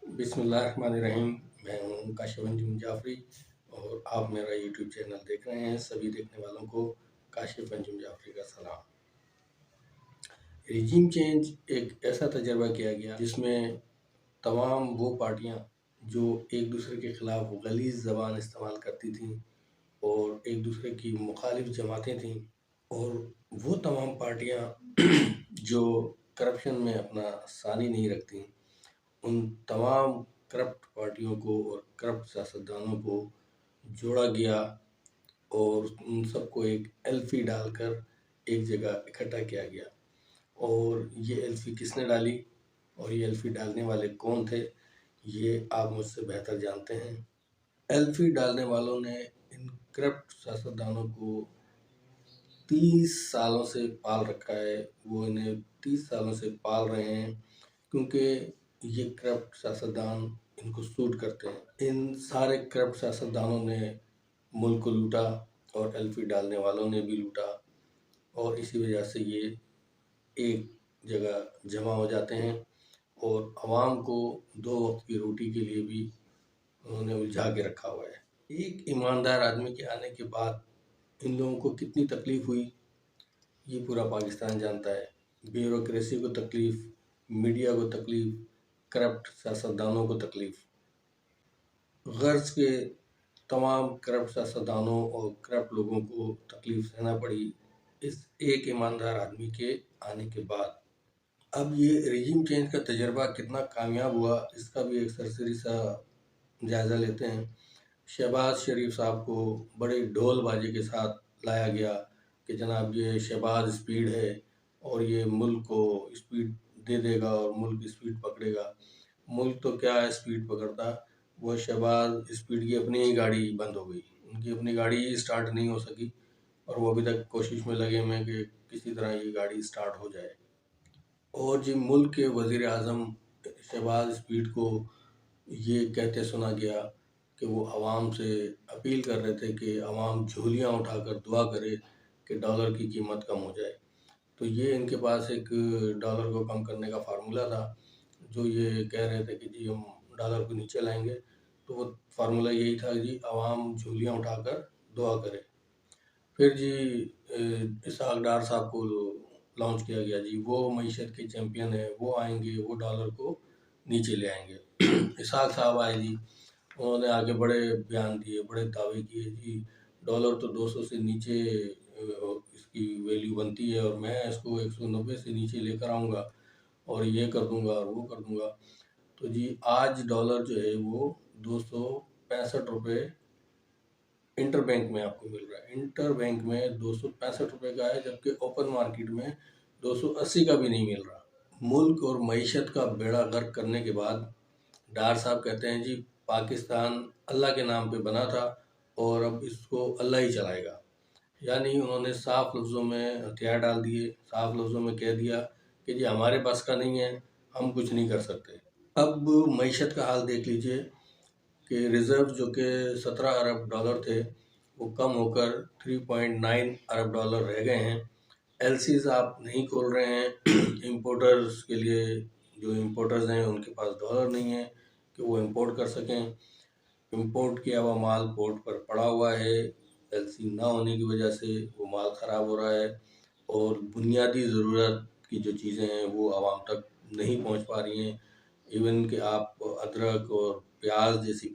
بسم اللہ الرحمن الرحیم۔ میں ہوں کاشف انجم جعفری اور آپ میرا یوٹیوب چینل دیکھ رہے ہیں۔ سبھی دیکھنے والوں کو کاشف انجم جعفری کا سلام۔ ریجیم چینج ایک ایسا تجربہ کیا گیا جس میں تمام وہ پارٹیاں جو ایک دوسرے کے خلاف غلیظ زبان استعمال کرتی تھیں اور ایک دوسرے کی مخالف جماعتیں تھیں، اور وہ تمام پارٹیاں جو کرپشن میں اپنا ثانی نہیں رکھتی، ان تمام کرپٹ پارٹیوں کو اور کرپٹ سیاستدانوں کو جوڑا گیا اور ان سب کو ایک ایلفی ڈال کر ایک جگہ اکٹھا کیا گیا۔ اور یہ ایلفی کس نے ڈالی اور یہ ایلفی ڈالنے والے کون تھے، یہ آپ مجھ سے بہتر جانتے ہیں۔ ایلفی ڈالنے والوں نے ان کرپٹ سیاستدانوں کو 30 سالوں سے پال رکھا ہے۔ وہ انہیں 30 سالوں سے پال رہے ہیں کیونکہ یہ کرپٹ سیاستدان ان کو سوٹ کرتے ہیں۔ ان سارے کرپٹ سیاستدانوں نے ملک کو لوٹا اور ایلفی ڈالنے والوں نے بھی لوٹا، اور اسی وجہ سے یہ ایک جگہ جمع ہو جاتے ہیں اور عوام کو 2 وقت کی روٹی کے لیے بھی انہوں نے الجھا کے رکھا ہوا ہے۔ ایک ایماندار آدمی کے آنے کے بعد ان لوگوں کو کتنی تکلیف ہوئی، یہ پورا پاکستان جانتا ہے۔ بیوروکریسی کو تکلیف، میڈیا کو تکلیف، کرپٹ سیاستدانوں کو تکلیف۔ غرض کے تمام کرپٹ سیاستدانوں اور کرپٹ لوگوں کو تکلیف سہنا پڑی اس ایک ایماندار آدمی کے آنے کے بعد۔ اب یہ ریجیم چینج کا تجربہ کتنا کامیاب ہوا، اس کا بھی ایک سرسری سا جائزہ لیتے ہیں۔ شہباز شریف صاحب کو بڑے ڈھول بازی کے ساتھ لایا گیا کہ جناب یہ شہباز اسپیڈ ہے اور یہ ملک کو اسپیڈ دے دے گا اور ملک اسپیڈ پکڑے گا۔ ملک تو کیا اسپیڈ پکڑتا، وہ شہباز اسپیڈ کی اپنی ہی گاڑی بند ہو گئی، ان کی اپنی گاڑی ہی اسٹارٹ نہیں ہو سکی، اور وہ ابھی تک کوشش میں لگے ہوئے ہیں کہ کسی طرح یہ گاڑی اسٹارٹ ہو جائے۔ اور جی ملک کے وزیر اعظم شہباز اسپیڈ کو یہ کہتے سنا گیا کہ وہ عوام سے اپیل کر رہے تھے کہ عوام جھولیاں اٹھا کر دعا کرے کہ ڈالر کی قیمت کم ہو جائے۔ تو یہ ان کے پاس ایک ڈالر کو کم کرنے کا فارمولہ تھا، جو یہ کہہ رہے تھے کہ جی ہم ڈالر کو نیچے لائیں گے۔ تو وہ فارمولہ یہی تھا جی عوام جھولیاں اٹھا کر دعا کرے۔ پھر جی اسحاق ڈار صاحب کو لانچ کیا گیا، جی وہ معیشت کے چیمپئن ہیں، وہ آئیں گے، وہ ڈالر کو نیچے لے آئیں گے۔ اسحاق صاحب آئے جی، انہوں نے آگے بڑے بیان دیے، بڑے دعوے کیے، جی ڈالر تو 200 سے نیچے اس کی ویلیو بنتی ہے اور میں اس کو 190 سے نیچے لے کر آؤں گا اور یہ کر دوں گا اور وہ کر دوں گا۔ تو جی آج ڈالر جو ہے وہ 265 روپے انٹر بینک میں آپ کو مل رہا ہے۔ انٹر بینک میں 265 روپے کا ہے، جبکہ اوپن مارکیٹ میں 280 کا بھی نہیں مل رہا۔ ملک اور معیشت کا بیڑا غرق کرنے کے بعد ڈار صاحب کہتے ہیں جی پاکستان اللہ کے نام پہ بنا تھا اور اب اس کو اللہ ہی چلائے گا۔ یعنی انہوں نے صاف لفظوں میں ہتھیار ڈال دیے، صاف لفظوں میں کہہ دیا کہ جی ہمارے بس کا نہیں ہے، ہم کچھ نہیں کر سکتے۔ اب معیشت کا حال دیکھ لیجئے کہ ریزرو جو کہ 17 ارب ڈالر تھے وہ کم ہو کر 3.9 ارب ڈالر رہ گئے ہیں۔ ایل سیز آپ نہیں کھول رہے ہیں، امپورٹرز کے لیے، جو امپورٹرز ہیں ان کے پاس ڈالر نہیں ہے کہ وہ امپورٹ کر سکیں۔ امپورٹ کیا ہوا مال پورٹ پر پڑا ہوا ہے، ایل سی نہ ہونے کی وجہ سے وہ مال خراب ہو رہا ہے، اور بنیادی ضرورت کی جو چیزیں ہیں وہ عوام تک نہیں پہنچ پا رہی ہیں۔ ایون کہ آپ ادرک اور پیاز جیسی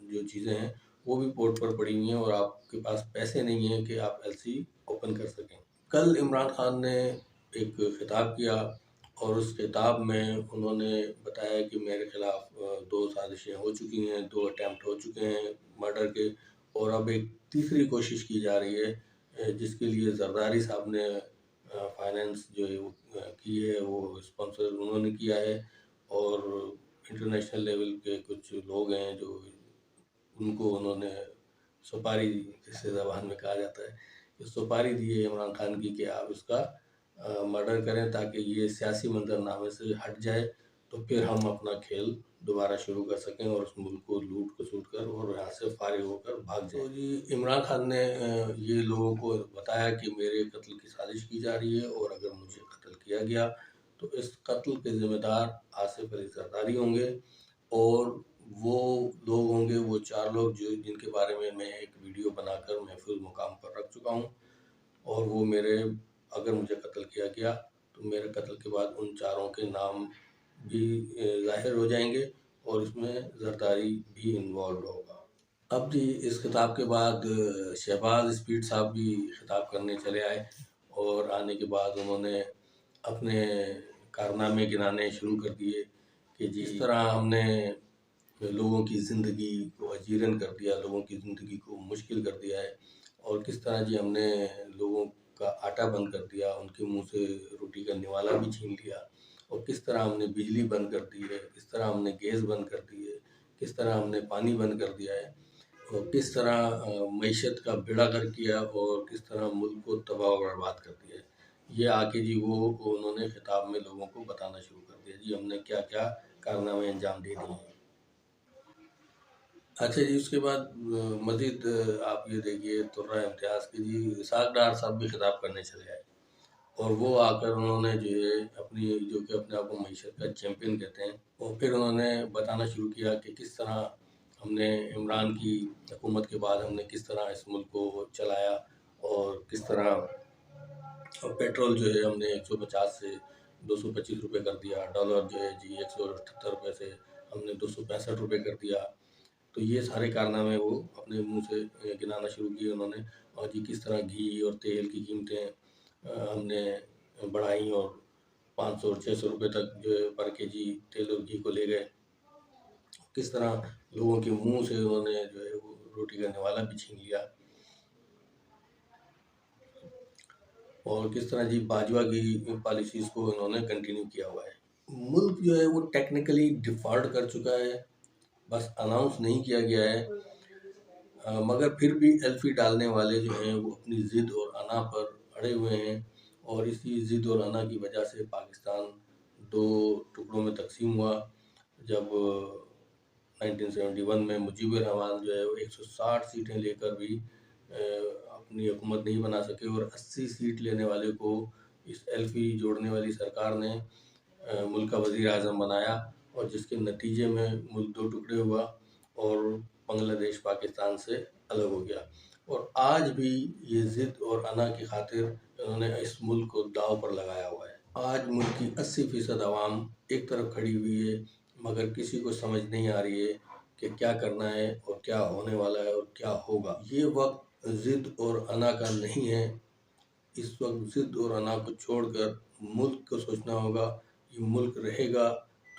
جو چیزیں ہیں وہ بھی پورٹ پر پڑی ہوئی ہیں اور آپ کے پاس پیسے نہیں ہیں کہ آپ ایل سی اوپن کر سکیں۔ کل عمران خان نے ایک خطاب کیا اور اس خطاب میں انہوں نے بتایا کہ میرے خلاف 2 سازشیں ہو چکی ہیں، 2 اٹیمپٹ ہو چکے ہیں مرڈر کے، اور اب ایک تیسری کوشش کی جا رہی ہے جس کے لیے زرداری صاحب نے فائنینس جو ہے وہ کی ہے، وہ اسپانسر انہوں نے کیا ہے، اور انٹرنیشنل لیول کے کچھ لوگ ہیں جو ان کو انہوں نے سپاری جسے زبان میں کہا جاتا ہے کہ سپاری دی ہے عمران خان کی کہ آپ اس کا مرڈر کریں تاکہ یہ سیاسی منظرنامے سے ہٹ جائے، تو پھر ہم اپنا کھیل دوبارہ شروع کر سکیں اور اس ملک کو لوٹ کسوٹ کر اور یہاں سے فارغ ہو کر بھاگ جائیں۔ تو جی عمران خان نے یہ لوگوں کو بتایا کہ میرے قتل کی سازش کی جا رہی ہے، اور اگر مجھے قتل کیا گیا تو اس قتل کے ذمہ دار آصف علی زرداری ہوں گے، اور وہ لوگ ہوں گے، وہ 4 لوگ جن کے بارے میں ایک ویڈیو بنا کر محفوظ مقام پر رکھ چکا ہوں، اور وہ میرے اگر مجھے قتل کیا گیا تو میرے قتل کے بعد ان 4 کے نام بھی ظاہر ہو جائیں گے، اور اس میں زرداری بھی انوالوڈ ہوگا۔ اب جی اس خطاب کے بعد شہباز اسپیڈ صاحب بھی خطاب کرنے چلے آئے، اور آنے کے بعد انہوں نے اپنے کارنامے گنانے شروع کر دیے کہ جی اس طرح ہم نے لوگوں کی زندگی کو اجیرن کر دیا، لوگوں کی زندگی کو مشکل کر دیا ہے، اور کس طرح جی ہم نے لوگوں کا آٹا بند کر دیا، ان کے منہ سے روٹی کا نوالا بھی چھین لیا، اور کس طرح ہم نے بجلی بند کر دی ہے، کس طرح ہم نے گیس بند کر دی ہے، کس طرح ہم نے پانی بند کر دیا ہے، اور کس طرح معیشت کا بیڑا غرق کیا، اور کس طرح ملک کو تباہ و برباد کر دیا ہے۔ یہ آ کے جی وہ انہوں نے خطاب میں لوگوں کو بتانا شروع کر دیا جی ہم نے کیا کیا کارنامے انجام دے دیے ہیں۔ اچھا جی اس کے بعد مزید آپ یہ دیکھیے ترہ امتیاز کے جی اسحاق ڈار صاحب بھی خطاب کرنے چلے آئے، اور وہ آ کر انہوں نے جو ہے جو کہ اپنے آپ کو معیشت کا چیمپئن کہتے ہیں، اور پھر انہوں نے بتانا شروع کیا کہ کس طرح ہم نے عمران کی حکومت کے بعد ہم نے کس طرح اس ملک کو چلایا، اور کس طرح پیٹرول جو ہے ہم نے 150 سے 225 روپے کر دیا، ڈالر جو ہے جی 178 روپے سے ہم نے 265 روپے کر دیا۔ تو یہ سارے کارنامے وہ اپنے منہ سے گنانا شروع کیے انہوں نے، اور جی کس طرح گھی اور تیل کی قیمتیں ہم نے بڑھائیں، اور 500 اور 600 روپے تک جو ہے پر کے جی تیل اور گھی کو لے گئے، کس طرح لوگوں کے منہ سے انہوں نے جو ہے وہ روٹی کا نوالا بھی چھین لیا، اور کس طرح جی باجوہ کی پالیسیز کو انہوں نے کنٹینیو کیا ہوا ہے۔ ملک جو ہے وہ ٹیکنیکلی ڈیفالٹ کر چکا ہے، بس اناؤنس نہیں کیا گیا ہے، مگر پھر بھی ایلفی ڈالنے والے جو ہیں وہ اپنی ضد اور انا پر اڑے ہوئے ہیں، اور اسی ضد اور انا کی وجہ سے پاکستان 2 ٹکڑوں میں تقسیم ہوا۔ جب 1971 میں مجیب الرحمان جو ہے وہ 160 سیٹیں لے کر بھی اپنی حکومت نہیں بنا سکے، اور 80 سیٹ لینے والے کو اس ایلفی جوڑنے والی سرکار نے ملک کا وزیر اعظم بنایا، اور جس کے نتیجے میں ملک 2 ٹکڑے ہوا، اور بنگلہ دیش پاکستان سے الگ ہو گیا، اور آج بھی یہ ضد اور انا کی خاطر انہوں نے اس ملک کو داؤ پر لگایا ہوا ہے۔ آج ملک کی 80% عوام ایک طرف کھڑی ہوئی ہے، مگر کسی کو سمجھ نہیں آ رہی ہے کہ کیا کرنا ہے اور کیا ہونے والا ہے اور کیا ہوگا۔ یہ وقت ضد اور انا کا نہیں ہے، اس وقت ضد اور انا کو چھوڑ کر ملک کو سوچنا ہوگا۔ یہ ملک رہے گا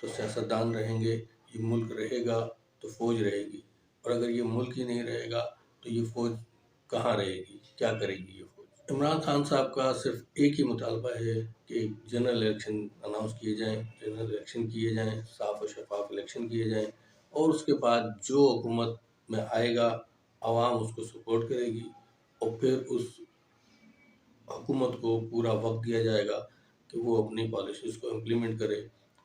تو سیاستدان رہیں گے، یہ ملک رہے گا تو فوج رہے گی، اور اگر یہ ملک ہی نہیں رہے گا تو یہ فوج کہاں رہے گی، کیا کرے گی یہ فوج۔ عمران خان صاحب کا صرف ایک ہی مطالبہ ہے کہ جنرل الیکشن اناؤنس کیے جائیں، جنرل الیکشن کیے جائیں، صاف و شفاف الیکشن کیے جائیں، اور اس کے بعد جو حکومت میں آئے گا عوام اس کو سپورٹ کرے گی، اور پھر اس حکومت کو پورا وقت دیا جائے گا کہ وہ اپنی پالیسیز کو امپلیمنٹ کرے،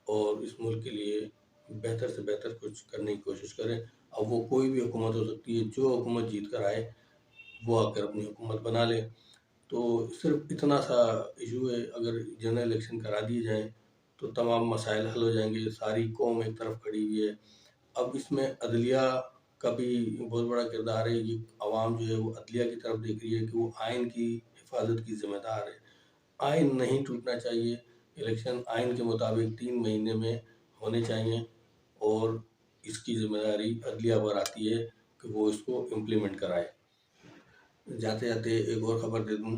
اور اس ملک کے لیے بہتر سے بہتر کچھ کرنے کی کوشش کرے۔ اب وہ کوئی بھی حکومت ہو سکتی ہے، جو حکومت جیت کر آئے وہ آ کر اپنی حکومت بنا لے۔ تو صرف اتنا سا ایشو ہے، اگر جنرل الیکشن کرا دیے جائیں تو تمام مسائل حل ہو جائیں گے، ساری قوم ایک طرف کھڑی ہوئی ہے۔ اب اس میں عدلیہ کا بھی بہت بڑا کردار ہے، یہ عوام جو ہے وہ عدلیہ کی طرف دیکھ رہی ہے کہ وہ آئین کی حفاظت کی ذمہ دار ہے۔ آئین نہیں ٹوٹنا چاہیے، الیکشن آئین کے مطابق 3 مہینے میں ہونے چاہیے، اور اس کی ذمہ داری عدلیہ پر آتی ہے کہ وہ اس کو امپلیمنٹ کرائے۔ جاتے جاتے ایک اور خبر دے دوں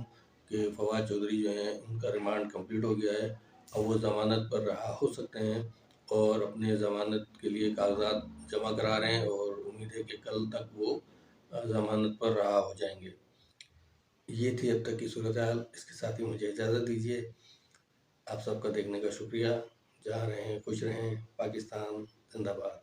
کہ فواد چودھری جو ہیں ان کا ریمانڈ کمپلیٹ ہو گیا ہے، اب وہ ضمانت پر رہا ہو سکتے ہیں، اور اپنے ضمانت کے لیے کاغذات جمع کرا رہے ہیں، اور امید ہے کہ کل تک وہ ضمانت پر رہا ہو جائیں گے۔ یہ تھی اب تک کی صورتحال، اس کے ساتھ ہی مجھے اجازت دیجیے۔ آپ سب کا دیکھنے کا شکریہ، جہاں رہیں خوش رہیں، پاکستان زندہ باد۔